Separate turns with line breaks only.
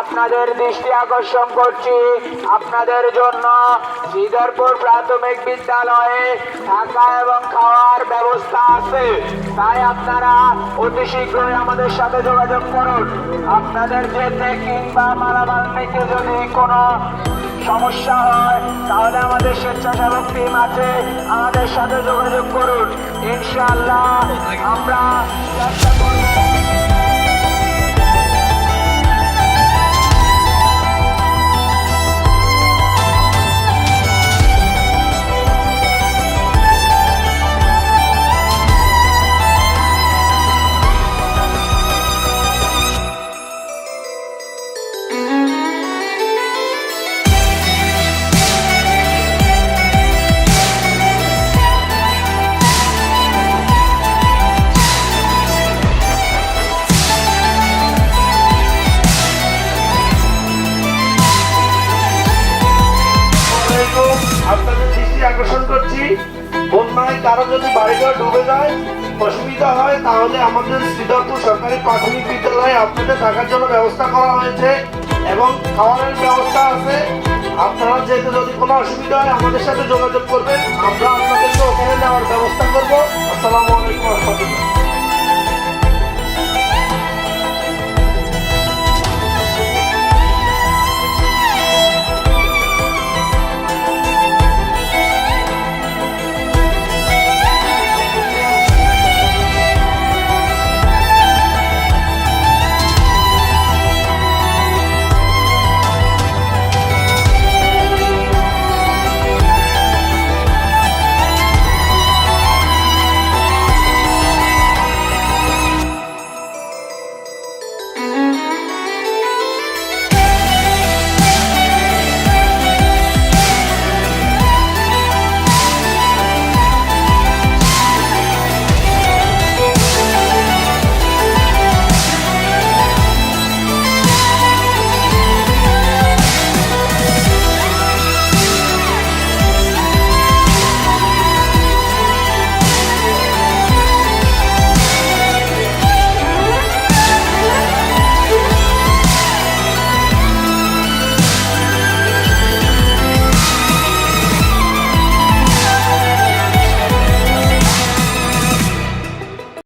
আপনাদের দৃষ্টি আকর্ষণ করছি, আপনাদের জন্য শ্রীধরপুর প্রাথমিক বিদ্যালয়ে থাকা এবং খাওয়ার ব্যবস্থা আছে। তাই আপনারা অতি শীঘ্রই আমাদের সাথে যোগাযোগ করুন। আপনাদের যেতে কিংবা মালামাল নিতে যদি কোনো সমস্যা হয় তাহলে আমাদের স্বেচ্ছাসেবক টিম আছে, আমাদের সাথে যোগাযোগ করুন। ইনশাআল্লাহ আমরা চেষ্টা করব।
আপনাদের দৃষ্টি আকর্ষণ করছি, বন্যায় কারো যদি বাড়িঘর ডুবে যায়, অসুবিধা হয়, তাহলে আমাদের শ্রীধরপুর সরকারি প্রাথমিক বিদ্যালয়ে আপনাদের থাকার জন্য ব্যবস্থা করা হয়েছে এবং খাওয়ানোর ব্যবস্থা আছে। আপনারা যেতে যদি কোনো অসুবিধা হয় আমাদের সাথে যোগাযোগ করবেন, আমরা আপনাদেরকে ওখানে নেওয়ার ব্যবস্থা করবো। আসসালামু আলাইকুম ওয়া রাহমাতুল্লাহ।